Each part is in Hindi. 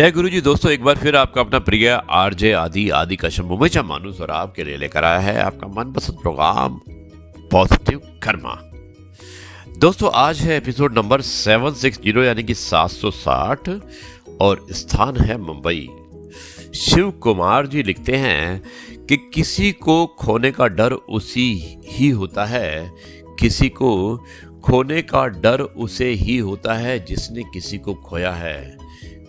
जय गुरु जी। दोस्तों, एक बार फिर आपका अपना प्रिय आरजे आदि कश्यप मुंबईचा मानुस और आपके लिए लेकर आया है आपका मनपसंद प्रोग्राम पॉजिटिव कर्मा। दोस्तों, आज है एपिसोड नंबर 760 यानी कि 760 और स्थान है मुंबई। शिव कुमार जी लिखते हैं कि किसी को खोने का डर उसी ही होता है, किसी को खोने का डर उसे ही होता है जिसने किसी को खोया है।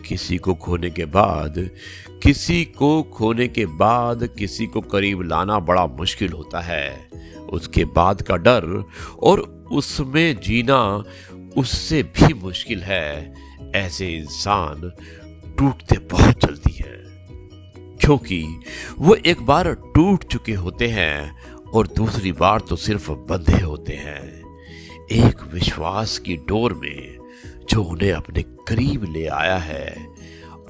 किसी को खोने के बाद किसी को करीब लाना बड़ा मुश्किल होता है। उसके बाद का डर और उसमें जीना उससे भी मुश्किल है। ऐसे इंसान टूटते बहुत जल्दी हैं, क्योंकि वो एक बार टूट चुके होते हैं और दूसरी बार तो सिर्फ बंधे होते हैं एक विश्वास की डोर में जो उन्हें अपने करीब ले आया है।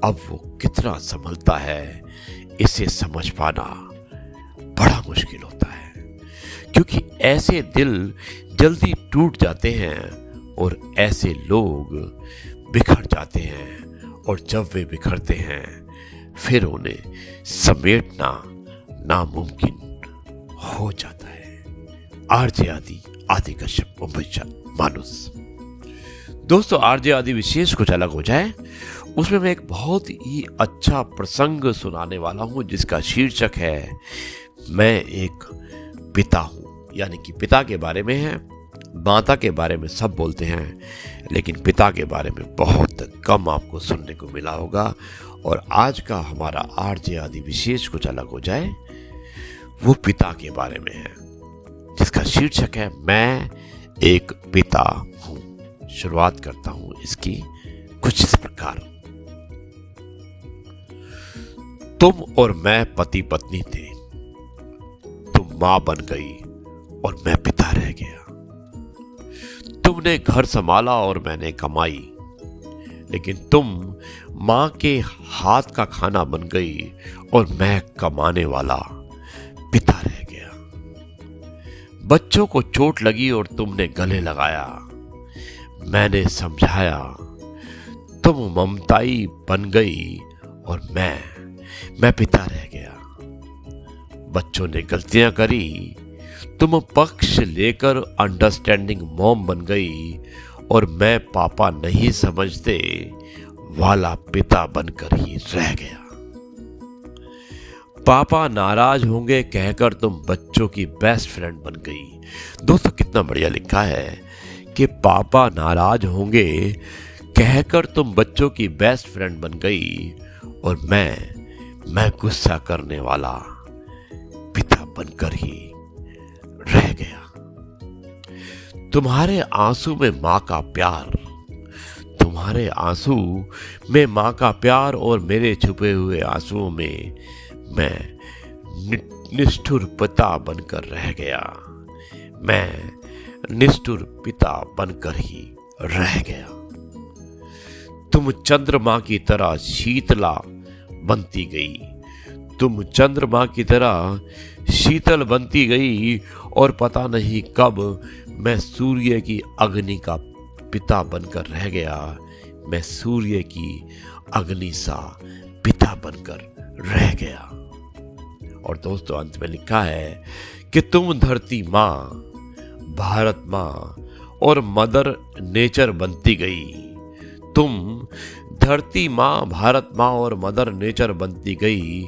अब वो कितना संभलता है, इसे समझ पाना बड़ा मुश्किल होता है, क्योंकि ऐसे दिल जल्दी टूट जाते हैं और ऐसे लोग बिखर जाते हैं, और जब वे बिखरते हैं फिर उन्हें समेटना नामुमकिन हो जाता है। आरजे आदि कश्यप मुंबईचा मानुस। दोस्तों, आरजे आदि विशेष कुछ अलग हो जाए, उसमें मैं एक बहुत ही अच्छा प्रसंग सुनाने वाला हूं जिसका शीर्षक है मैं एक पिता हूं। यानी कि पिता के बारे में है। माता के बारे में सब बोलते हैं, लेकिन पिता के बारे में बहुत कम आपको सुनने को मिला होगा। और आज का हमारा आरजे आदि विशेष कुछ अलग हो जाए, वो पिता के बारे में है जिसका शीर्षक है मैं एक पिता हूं। शुरुआत करता हूं इसकी कुछ इस प्रकार। तुम और मैं पति पत्नी थे। तुम मां बन गई और मैं पिता रह गया। तुमने घर संभाला और मैंने कमाई, लेकिन तुम मां के हाथ का खाना बन गई और मैं कमाने वाला पिता रह गया। बच्चों को चोट लगी और तुमने गले लगाया। मैंने समझाया, तुम ममताई बन गई और मैं पिता रह गया। बच्चों ने गलतियां करी, तुम पक्ष लेकर अंडरस्टैंडिंग मॉम बन गई और मैं पापा नहीं समझते वाला पिता बनकर ही रह गया। पापा नाराज होंगे कहकर तुम बच्चों की बेस्ट फ्रेंड बन गई। दोस्तों, कितना बढ़िया लिखा है कि पापा नाराज होंगे कहकर तुम बच्चों की बेस्ट फ्रेंड बन गई और मैं गुस्सा करने वाला पिता बनकर ही रह गया। तुम्हारे आंसू में मां का प्यार, तुम्हारे आंसू में मां का प्यार और मेरे छुपे हुए आंसुओं में मैं निष्ठुर पिता बनकर रह गया। मैं निष्ठुर पिता बनकर ही रह गया। तुम चंद्रमा की तरह शीतला बनती गई। तुम चंद्रमा की तरह शीतल बनती गई और पता नहीं कब मैं सूर्य की अग्नि का पिता बनकर रह गया। मैं सूर्य की अग्नि सा पिता बनकर रह गया। और दोस्तों, अंत में लिखा है कि तुम धरती माँ, भारत माँ और मदर नेचर बनती गई। तुम धरती माँ, भारत माँ और मदर नेचर बनती गई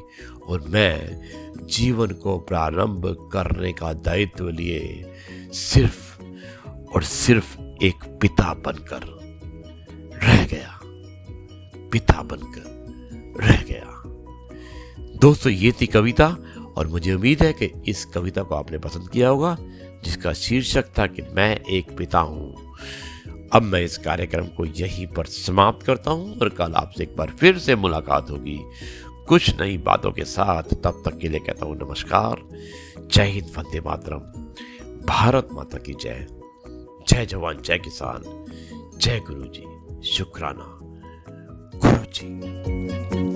और मैं जीवन को प्रारंभ करने का दायित्व लिए सिर्फ और सिर्फ एक पिता बनकर रह गया। पिता बनकर रह गया। दोस्तों, ये थी कविता और मुझे उम्मीद है कि इस कविता को आपने पसंद किया होगा, जिसका शीर्षक था कि मैं एक पिता हूं। अब मैं इस कार्यक्रम को यहीं पर समाप्त करता हूं और कल आपसे एक बार फिर से मुलाकात होगी कुछ नई बातों के साथ। तब तक के लिए कहता हूं नमस्कार। जय हिंद, वंदे मातरम, भारत माता की जय। जय जवान, जय किसान, जय गुरु जी, शुक्राना गुरु जी।